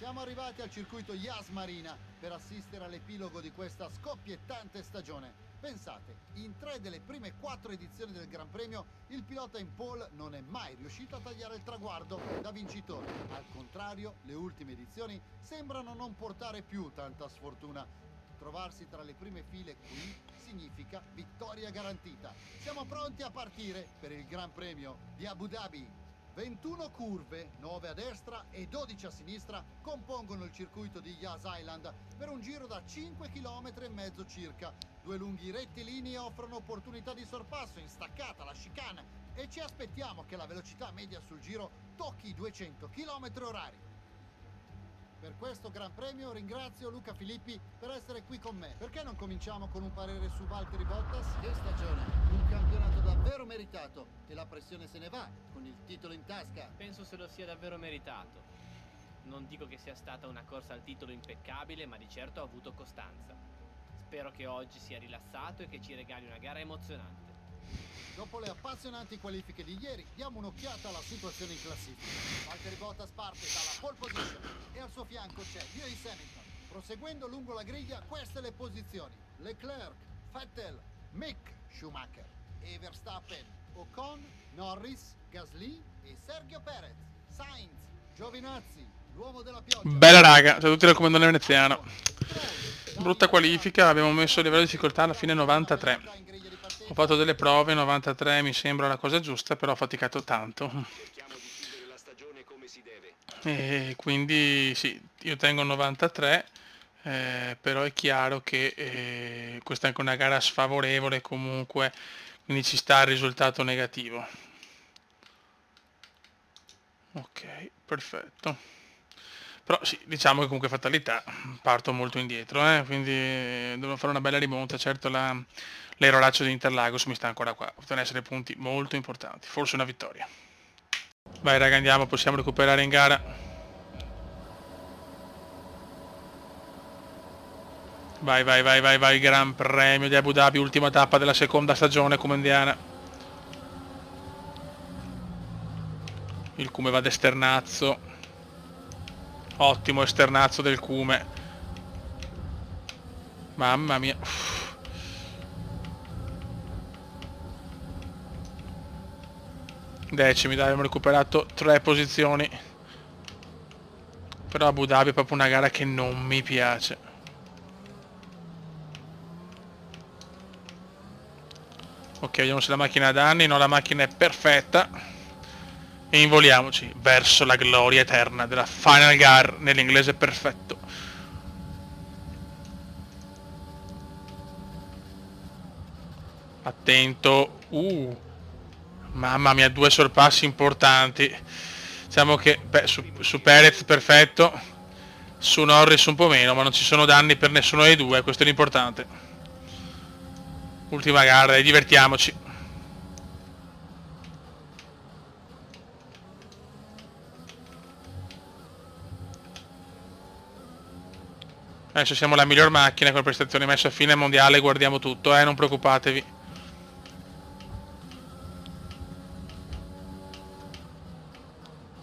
Siamo arrivati al circuito Yas Marina per assistere all'epilogo di questa scoppiettante stagione. Pensate, in 3 delle prime 4 edizioni del Gran Premio il pilota in pole non è mai riuscito a tagliare il traguardo da vincitore. Al contrario, le ultime edizioni sembrano non portare più tanta sfortuna. Trovarsi tra le prime file qui significa vittoria garantita. Siamo pronti a partire per il Gran Premio di Abu Dhabi. 21 curve, 9 a destra e 12 a sinistra, compongono il circuito di Yas Island per un giro da 5 km e mezzo circa. 2 lunghi rettilinei offrono opportunità di sorpasso in staccata, la chicane, e ci aspettiamo che la velocità media sul giro tocchi i 200 km/h. Per questo Gran Premio ringrazio Luca Filippi per essere qui con me. Perché non cominciamo con un parere su Valtteri Bottas? Che stagione, un campionato davvero meritato e la pressione se ne va con il titolo in tasca. Penso se lo sia davvero meritato. Non dico che sia stata una corsa al titolo impeccabile, ma di certo ha avuto costanza. Spero che oggi sia rilassato e che ci regali una gara emozionante. Dopo le appassionanti qualifiche di ieri, diamo un'occhiata alla situazione in classifica. Valtteri Bottas parte dalla pole position e al suo fianco c'è Lewis Hamilton. Proseguendo lungo la griglia, queste le posizioni: Leclerc, Vettel, Mick Schumacher e Verstappen, Ocon, Norris, Gasly e Sergio Perez. Sainz, Giovinazzi, l'uomo della pioggia. Bella raga, siamo tutti nel comandone veneziano. Brutta qualifica, abbiamo messo il livello di difficoltà alla fine 93. Ho fatto delle prove, 93 mi sembra la cosa giusta, però ho faticato tanto. E quindi sì, io tengo 93, però è chiaro che questa è anche una gara sfavorevole comunque, quindi ci sta il risultato negativo. Ok, perfetto. Però sì, diciamo che comunque fatalità, parto molto indietro, quindi devo fare una bella rimonta. Certo l'aerolaccio di Interlagos mi sta ancora qua, possono essere punti molto importanti, forse una vittoria. Vai raga, andiamo, possiamo recuperare in gara. Vai, vai, vai, vai, vai, Gran Premio di Abu Dhabi, ultima tappa della seconda stagione come indiana. Il Cume va ad esternazzo. Ottimo esternazzo del Cume. Mamma mia. Decimi, dai, abbiamo recuperato 3 posizioni. Però Abu Dhabi è proprio una gara che non mi piace. Ok, vediamo se la macchina ha danni. No, la macchina è perfetta. E involiamoci verso la gloria eterna della Final Gar nell'inglese perfetto. Attento. Mamma mia, 2 sorpassi importanti. Diciamo che su Perez perfetto, su Norris un po' meno, ma non ci sono danni per nessuno dei due, questo è l'importante. Ultima gara, dai, divertiamoci. Adesso siamo la miglior macchina con le prestazioni messe a fine mondiale, guardiamo tutto, non preoccupatevi.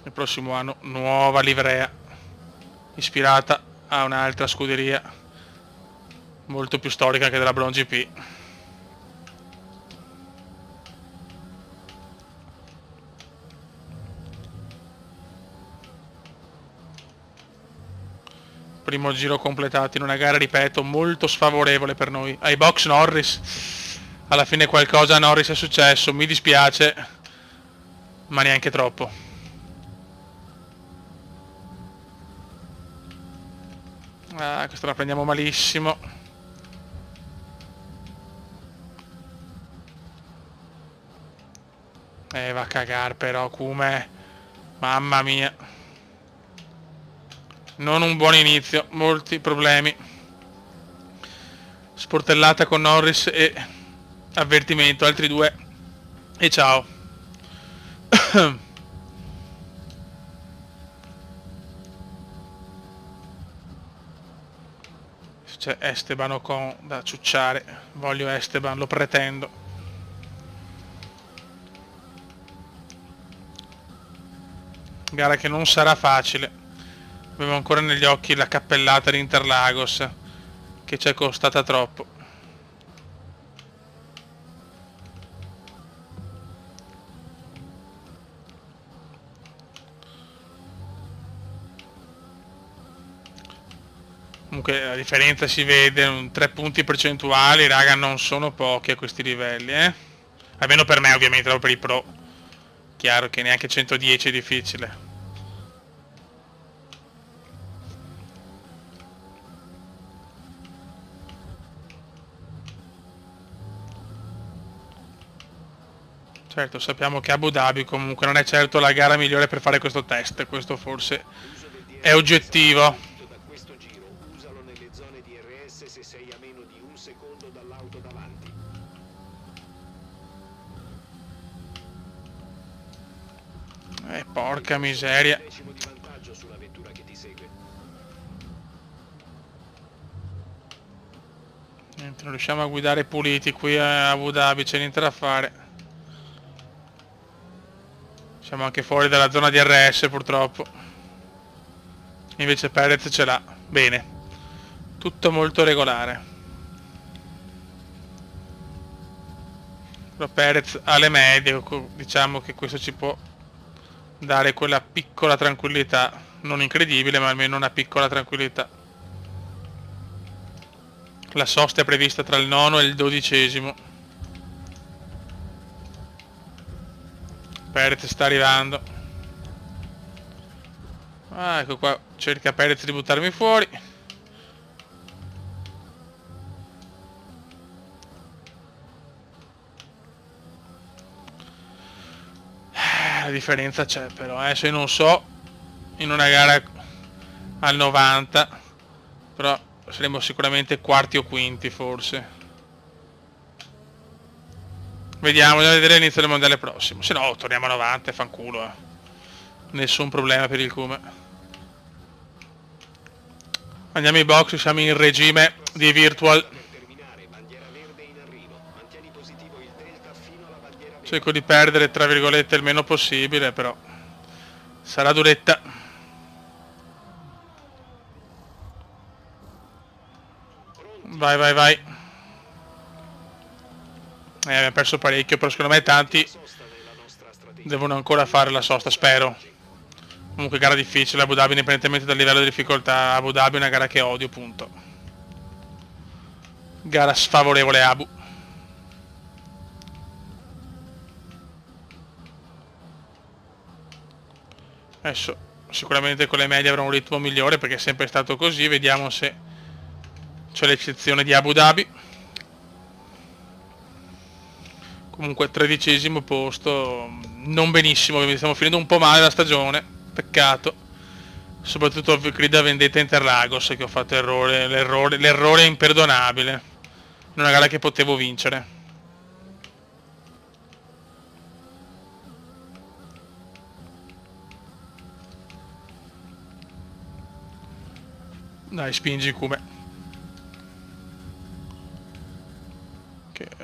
Il prossimo anno nuova livrea, ispirata a un'altra scuderia molto più storica che della Brown GP. Primo giro completato in una gara, ripeto, molto sfavorevole per noi. Ai box Norris, alla fine qualcosa a Norris è successo, mi dispiace, ma neanche troppo. Questa la prendiamo malissimo. Va a cagare però Cume, mamma mia. Non un buon inizio, molti problemi. Sportellata con Norris e avvertimento, altri 2 e ciao. C'è Esteban Ocon da ciucciare, voglio Esteban, lo pretendo. Gara che non sarà facile. Avevo ancora negli occhi la cappellata di Interlagos, che ci è costata troppo. Comunque la differenza si vede, 3 punti percentuali, raga, non sono pochi a questi livelli, Almeno per me, ovviamente, non per i pro. Chiaro che neanche 110 è difficile. Certo, sappiamo che Abu Dhabi comunque non è certo la gara migliore per fare questo test, questo forse è oggettivo. Porca miseria. Niente, non riusciamo a guidare puliti qui a Abu Dhabi, c'è niente da fare. Siamo anche fuori dalla zona di RS purtroppo. Invece Perez ce l'ha. Bene. Tutto molto regolare. Però Perez ha le medie, diciamo che questo ci può dare quella piccola tranquillità. Non incredibile, ma almeno una piccola tranquillità. La sosta è prevista tra il 9° e il 12°. Perez sta arrivando. Ah, ecco qua, cerca Perez di buttarmi fuori. La differenza c'è però, se non so, in una gara al 90, però saremo sicuramente quarti o quinti forse. Vediamo, bisogna vedere l'inizio del mondiale prossimo. Se no, torniamo a 90 e fanculo. Nessun problema per il Cume. Andiamo in box, siamo in regime di virtual. Cerco di perdere, tra virgolette, il meno possibile, però sarà duretta. Vai, vai, vai. Abbiamo perso parecchio, però secondo me tanti devono ancora fare la sosta, spero. Comunque gara difficile, Abu Dhabi, indipendentemente dal livello di difficoltà. Abu Dhabi è una gara che odio, punto. Gara sfavorevole Abu. Adesso sicuramente con le medie avrà un ritmo migliore perché è sempre stato così. Vediamo se c'è l'eccezione di Abu Dhabi. Comunque 13° posto, non benissimo, stiamo finendo un po' male la stagione, peccato. Soprattutto il grida vendetta Interlagos, che ho fatto l'errore imperdonabile. In una gara che potevo vincere. Dai, spingi Cume.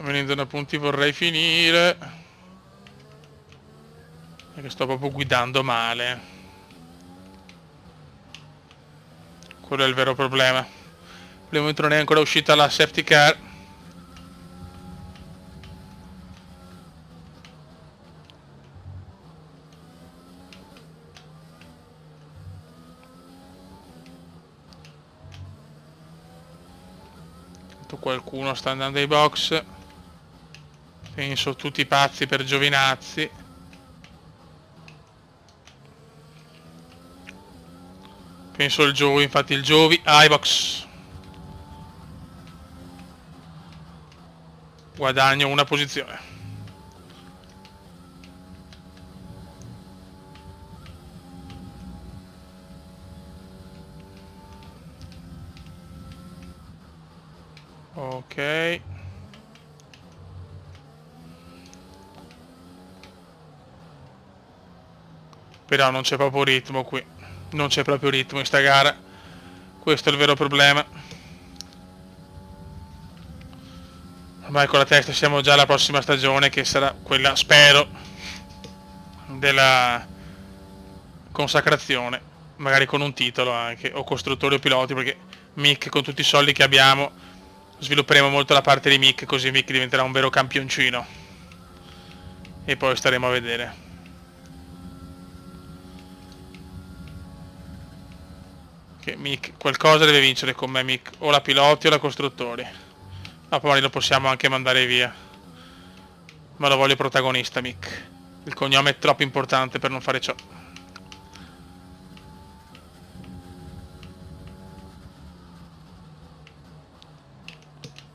Venendo da punti vorrei finire, perché sto proprio guidando male. Quello è il vero problema. Per il momento non è ancora uscita la safety car. Qualcuno sta andando ai box. Penso tutti pazzi per Giovinazzi. Penso il Giovi, infatti il Giovi ai box. Guadagno una posizione. Ok. Però non c'è proprio ritmo qui. Non c'è proprio ritmo in sta gara. Questo è il vero problema. Ormai con la testa siamo già alla prossima stagione, che sarà quella, spero, della consacrazione. magari con un titolo anche, o costruttori o piloti, perché Mick, con tutti i soldi che abbiamo, svilupperemo molto la parte di Mick, così Mick diventerà un vero campioncino. E poi staremo a vedere. Che Mick qualcosa deve vincere con me, Mick, o la piloti o la costruttori. Ma poi lo possiamo anche mandare via. Ma lo voglio protagonista, Mick. Il cognome è troppo importante per non fare ciò.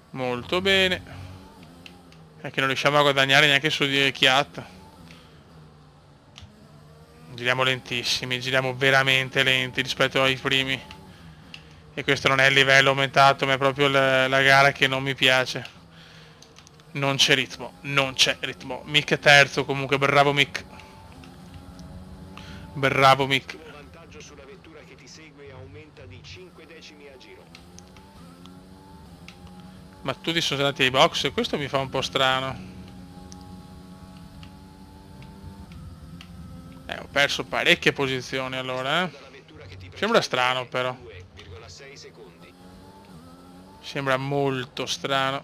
Molto bene. È che non riusciamo a guadagnare neanche su di Kiat. Giriamo lentissimi, giriamo veramente lenti rispetto ai primi. E questo non è il livello aumentato, ma è proprio la gara che non mi piace. Non c'è ritmo, non c'è ritmo. Mick è terzo comunque, bravo Mick. Bravo Mick. Il vantaggio sulla vettura che ti segue aumenta di 5 decimi a giro. Ma tutti sono andati ai box e questo mi fa un po' strano. Ho perso parecchie posizioni allora, Sembra strano però. Sembra molto strano.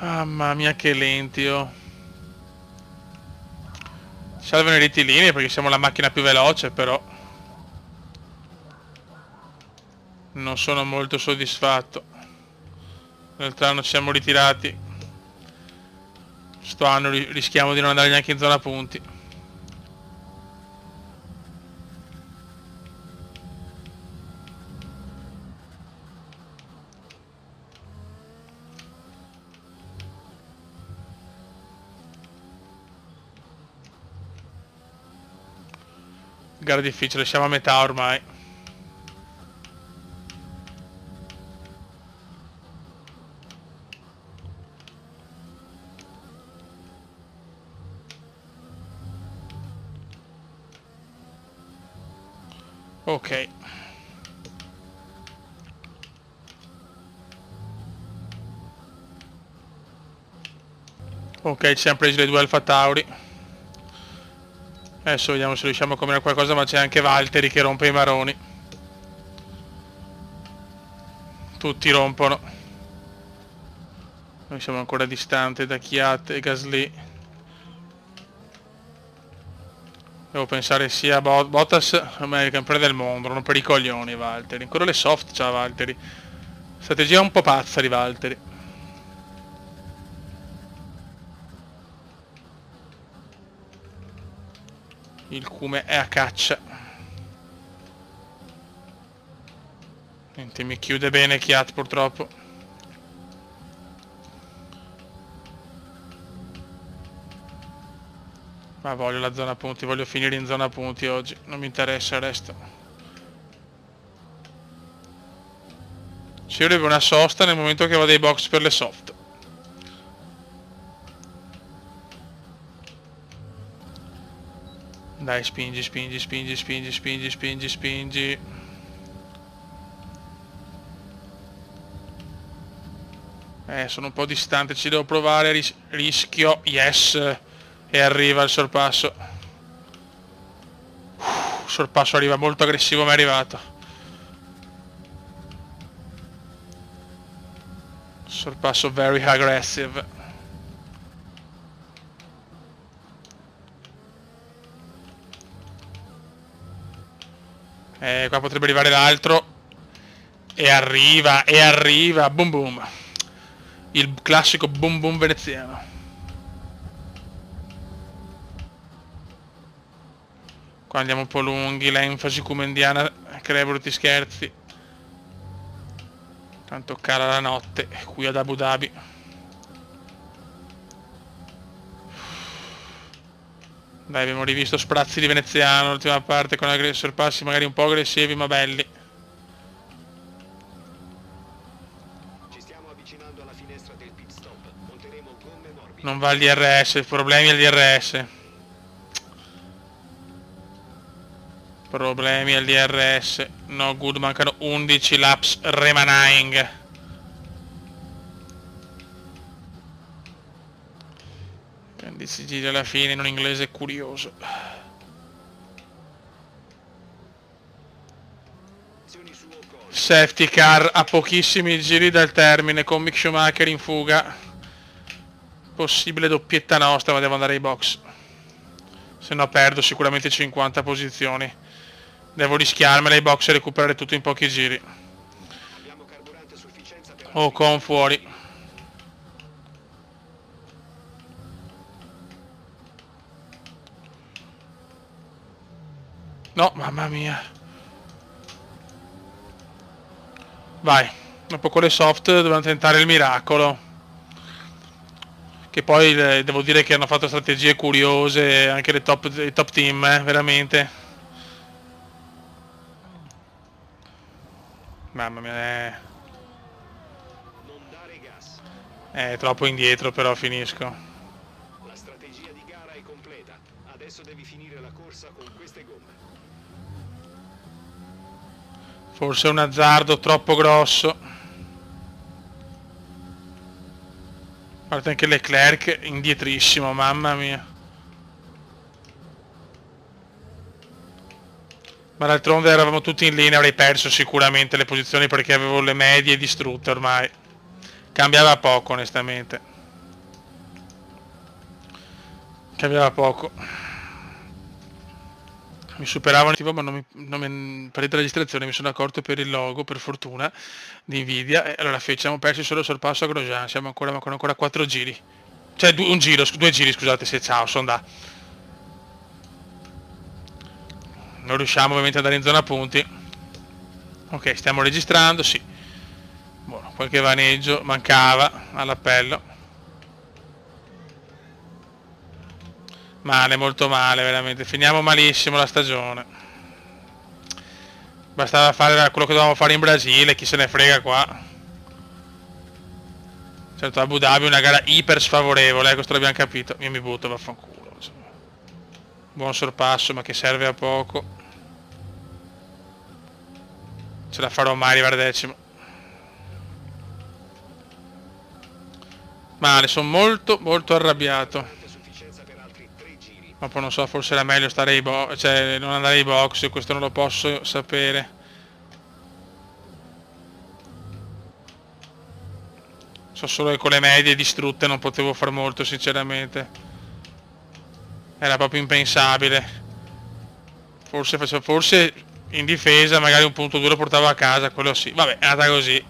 Mamma mia che lenti, oh. Salvano i rettilini perché siamo la macchina più veloce, però non sono molto soddisfatto. L'altro anno ci siamo ritirati. Sto anno rischiamo di non andare neanche in zona punti. Gara difficile, siamo a metà ormai. Ok. Ok, ci siamo presi le due Alfa Tauri. Adesso vediamo se riusciamo a combinare qualcosa, ma c'è anche Valtteri che rompe i maroni. Tutti rompono. Noi siamo ancora distanti da Kvyat e Gasly. Devo pensare sia a Bottas, ma è il campione del mondo, non per i coglioni Valtteri. Ancora le soft c'ha Valtteri. Strategia un po' pazza di Valtteri. Il cume è a caccia. Niente, mi chiude bene Kvyat purtroppo. Ma voglio la zona punti, voglio finire in zona punti oggi, non mi interessa il resto. Ci vorrebbe una sosta nel momento che vado ai box per le soft. Dai, spingi, spingi, spingi, spingi, spingi, spingi, spingi. Sono un po' distante, ci devo provare, rischio, yes. E arriva il sorpasso. Il sorpasso arriva molto aggressivo, ma è arrivato. Sorpasso very aggressive. Qua potrebbe arrivare l'altro. E arriva, boom boom. Il classico boom boom veneziano. Qua andiamo un po' lunghi, l'enfasi kumendiana crea brutti scherzi. Tanto cala la notte qui ad Abu Dhabi. Dai, abbiamo rivisto sprazzi di veneziano l'ultima parte con sorpassi magari un po' aggressivi ma belli. Ci stiamo avvicinando alla finestra del pit stop. Monteremo gomme morbide. Non va il DRS, problemi al DRS. Problemi al DRS. No good, mancano 11 laps remaining. 15 giri alla fine in un inglese curioso. Azioni su Ocon. Safety car a pochissimi giri dal termine con Mick Schumacher in fuga. Possibile doppietta nostra, ma devo andare ai box. Se no perdo sicuramente 50 posizioni. Devo rischiarmela ai box e recuperare tutto in pochi giri. Abbiamo carburante a sufficienza per Ocon fuori. No, mamma mia. Vai. Dopo con le soft dobbiamo tentare il miracolo. Che poi devo dire che hanno fatto strategie curiose anche i top team, veramente. Mamma mia, non dare gas. è troppo indietro, però finisco. La strategia di gara è completa. Adesso devi finire la corsa con queste gomme. Forse è un azzardo troppo grosso. Guarda anche Leclerc indietrissimo, mamma mia. Ma d'altronde eravamo tutti in linea, avrei perso sicuramente le posizioni perché avevo le medie distrutte ormai. Cambiava poco, onestamente. Cambiava poco. Mi superavano, ma per la registrazione mi sono accorto per il logo, per fortuna, di Nvidia, e allora siamo persi solo il sorpasso a Grosjean, siamo ancora 4 giri. Cioè 2 giri, scusate, se ciao, sono da. Non riusciamo ovviamente ad andare in zona punti. Ok, stiamo registrando, sì. Buono, qualche vaneggio mancava all'appello. Male, molto male, veramente. Finiamo malissimo la stagione. Bastava fare quello che dovevamo fare in Brasile, chi se ne frega qua. Certo, Abu Dhabi è una gara iper sfavorevole, questo l'abbiamo capito. Io mi butto, vaffanculo. Buon sorpasso, ma che serve a poco. Ce la farò mai arrivare decimo. Male, sono molto arrabbiato. Ma poi non so, forse era meglio stare ai box, cioè non andare ai box, questo non lo posso sapere. So solo che con le medie distrutte non potevo far molto, sinceramente. Era proprio impensabile. Forse in difesa magari un punto duro portavo a casa, quello sì. Vabbè, è andata così.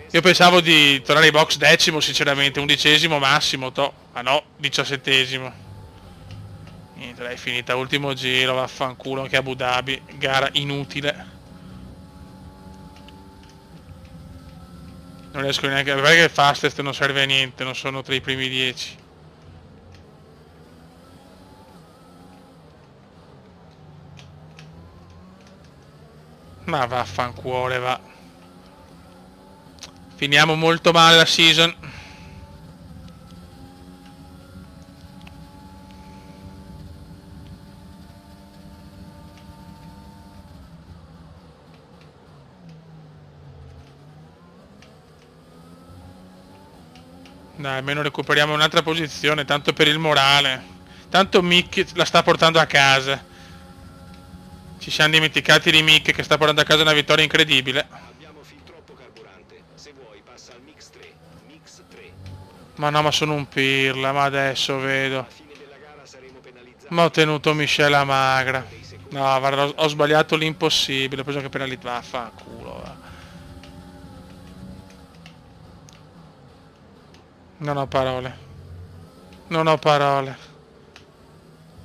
Io pensavo di tornare ai box decimo, sinceramente, 11° massimo, ma no, 17°. Niente, dai, finita, ultimo giro, vaffanculo, anche Abu Dhabi, gara inutile. Non riesco neanche a vedere che il fastest non serve a niente, non sono tra i primi 10. Ma vaffanculo, va. Finiamo molto male la season. Dai, almeno recuperiamo un'altra posizione, tanto per il morale. Tanto Mick la sta portando a casa. Ci siamo dimenticati di Mick che sta portando a casa una vittoria incredibile. Abbiamo fin troppo carburante. Se vuoi passa al mix 3. Mix 3. Ma no, ma sono un pirla, ma adesso vedo. Alla fine della gara saremo penalizzati. Ma ho tenuto Michela magra. No, guarda, ho sbagliato l'impossibile, ho preso che penalità, vaffanculo, va. Non ho parole. Non ho parole.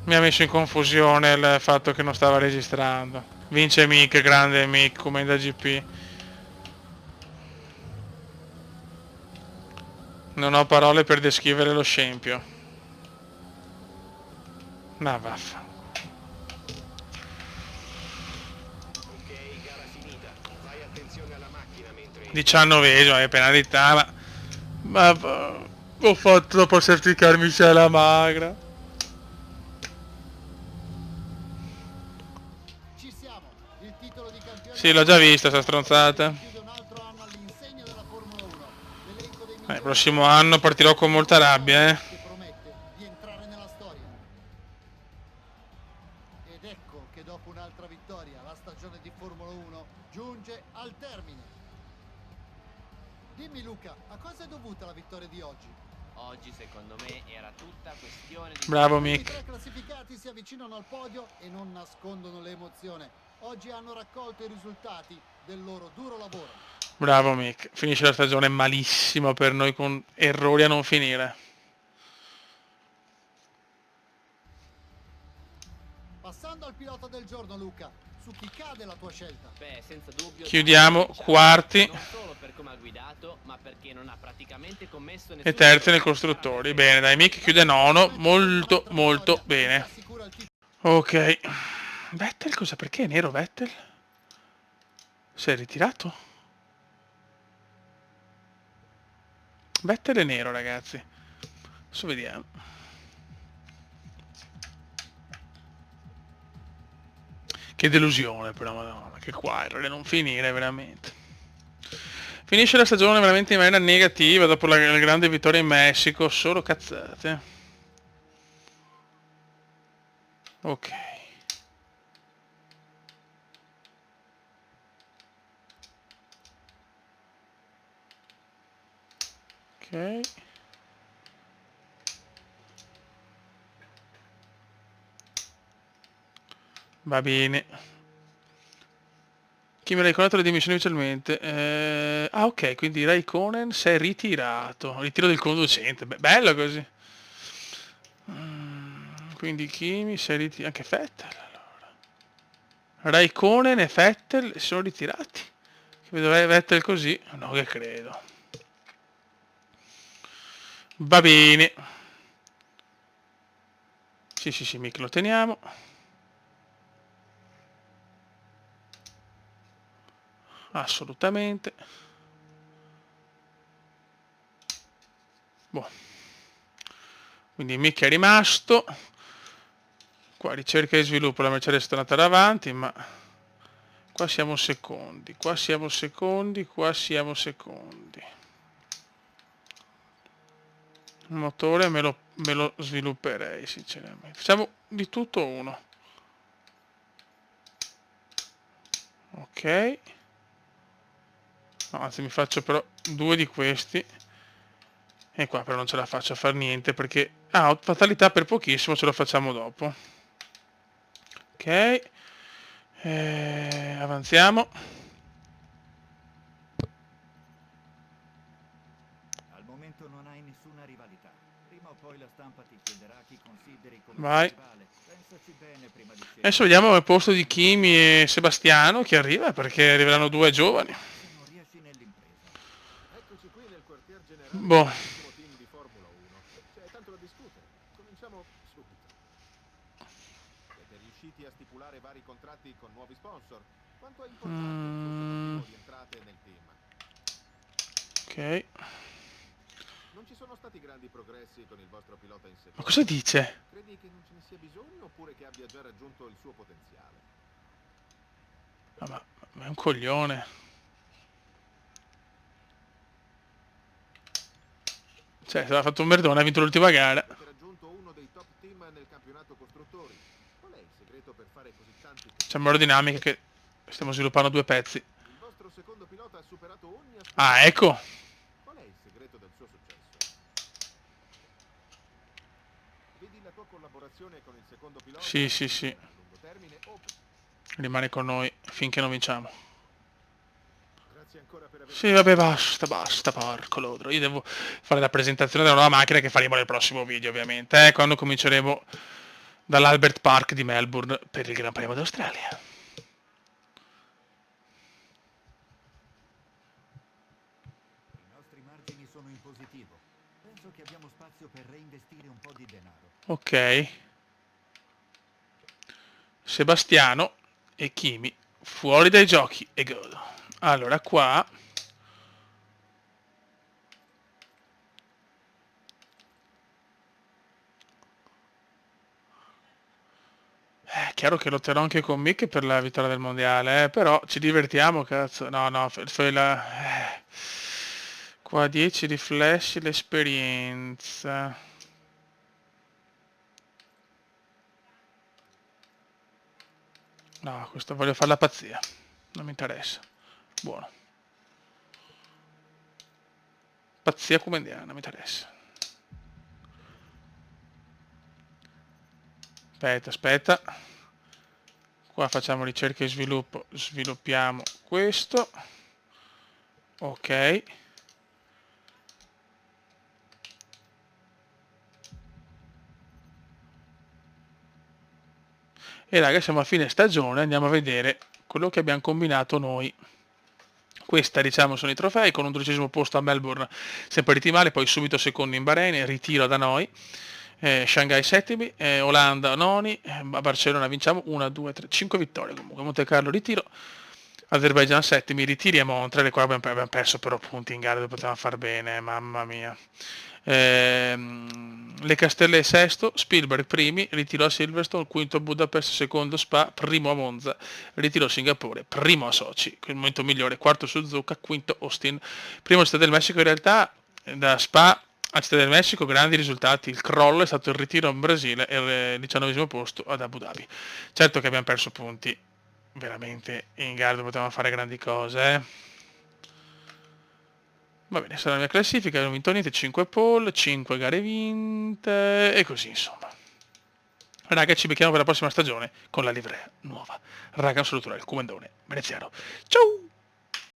Mi ha messo in confusione il fatto che non stava registrando. Vince Mick, grande Mick, come da GP. Non ho parole per descrivere lo scempio. Ma vaffa. Ok, gara finita. Fai attenzione alla macchina mentre 19°, è penalità, ma ho fatto dopo certificarmi c'è la magra. Ci siamo, il titolo di campione. Sì, l'ho già vista sta stronzata. Chiude un altro anno all'insegna della Formula 1. L'elenco dei Il migliori prossimo anno partirò con molta rabbia, che promette di giunge al termine. Dimmi Luca, a cosa è dovuta la vittoria di oggi? Oggi secondo me era tutta questione di... Bravo I primi Mick. 3 classificati si avvicinano al podio e non nascondono l'emozione. Oggi hanno raccolto i risultati del loro duro lavoro. Bravo Mick. Finisce la stagione malissimo per noi con errori a non finire. Passando al pilota del giorno Luca, su chi cade la tua scelta? Beh, senza dubbio... Chiudiamo Daniel Ricciardo, quarti non solo per come ha guidato, ma perché non ha praticamente commesso nessun e terzi nei errore. costruttori. Bene, dai, Mick chiude nono. Molto, molto bene. Ok. Vettel cosa? Perché è nero Vettel? Si è ritirato? Vettel è nero, ragazzi. Adesso vediamo. Che delusione però, madonna, che qua errore non finire veramente. Finisce la stagione veramente in maniera negativa dopo la grande vittoria in Messico, solo cazzate. Ok. Ok. Va bene. Chi me l'ha ricordato le dimissioni ufficialmente? Ah ok, quindi Raikkonen si è ritirato. Ritiro del conducente. Bello così. Quindi Kimi si è ritirato. Anche Vettel allora. Raikkonen e Vettel si sono ritirati. Vedo Vettel così. No, che credo. Va bene. Sì, Mick, lo teniamo. Assolutamente. Boh. Quindi Mick è rimasto. Qua ricerca e sviluppo, la Mercedes è tornata davanti, ma qua siamo secondi, qua siamo secondi, qua siamo secondi. Il motore me lo svilupperei sinceramente. Facciamo di tutto uno. Ok. No, anzi mi faccio però due di questi. E qua però non ce la faccio a far niente perché... Ah, fatalità per pochissimo, ce lo facciamo dopo. Ok. Avanziamo. Al momento non hai nessuna rivalità. Prima o poi la stampa ti chiederà chi consideri come Vai. tuo rivale. Pensaci bene prima di scegliere. Adesso vediamo al posto di Kimi e Sebastiano chi arriva perché arriveranno due giovani. Se non riesci nell'impresa. Eccoci qui nel quartier generale Boh. dell'ultimo team di Formula 1. C'è tanto da discutere. Cominciamo subito. Siete riusciti a stipulare vari contratti con nuovi sponsor? Quanto è importante il flusso continuo di entrate nel team? Ok. Non ci sono stati grandi progressi con il vostro pilota in Ma seconda. cosa dice? Credi che non ce ne sia bisogno oppure che abbia già raggiunto il suo potenziale? Ah, ma è un coglione. Cioè, se l'ha fatto un merdone, ha vinto l'ultima gara. Avete raggiunto uno dei top team nel campionato costruttori. Qual è il segreto per fare così tanti punti? C'è aerodinamica che stiamo sviluppando due pezzi. Il vostro secondo pilota ha superato ogni aspetto. Ah, ecco. Qual è il segreto del suo successo? Vedi la tua collaborazione con il secondo pilota Sì. a lungo termine o... Rimane con noi finché non vinciamo. Grazie ancora per aver... Sì, vabbè, basta, porco lodro. Io devo fare la presentazione della nuova macchina che faremo nel prossimo video, ovviamente, quando cominceremo dall'Albert Park di Melbourne per il Gran Premio d'Australia. I nostri margini sono in positivo. Penso che abbiamo spazio per reinvestire un po' di denaro. Ok. Sebastiano e Kimi fuori dai giochi e godo. Allora qua è chiaro che lotterò anche con Mick per la vittoria del mondiale, però ci divertiamo, cazzo. No, fai la... Qua 10 riflessi l'esperienza. No, questo voglio fare la pazzia. Non mi interessa. Buono. Pazzia comendiana, mi interessa. Aspetta. Qua facciamo ricerca e sviluppo, sviluppiamo questo. Ok. E raga, siamo a fine stagione, andiamo a vedere quello che abbiamo combinato noi. Questa diciamo sono i trofei, con un 12° posto a Melbourne sempre partiti male, poi subito secondo in Bahrain, ritiro da noi, Shanghai settimi, Olanda noni, a Barcellona vinciamo 1, 2, 3, 5 vittorie comunque, Monte Carlo ritiro, Azerbaijan settimi, ritiri e Montreal, e qua abbiamo perso però punti in gara dove potevamo far bene, mamma mia. Le Castelle sesto, Spielberg primi, ritiro a Silverstone, quinto a Budapest, secondo Spa, primo a Monza, ritiro a Singapore, primo a Sochi, il momento migliore, quarto Suzuka, quinto Austin, primo Città del Messico. In realtà da Spa a Città del Messico grandi risultati, il crollo è stato il ritiro in Brasile e il 19° posto ad Abu Dhabi. Certo che abbiamo perso punti veramente in gara dove potevamo fare grandi cose, Va bene, sarà la mia classifica, non ho vinto niente, 5 pole, 5 gare vinte e così insomma. Raga, ci becchiamo per la prossima stagione con la livrea nuova. Raga, un saluto dal comandone veneziano. Ciao!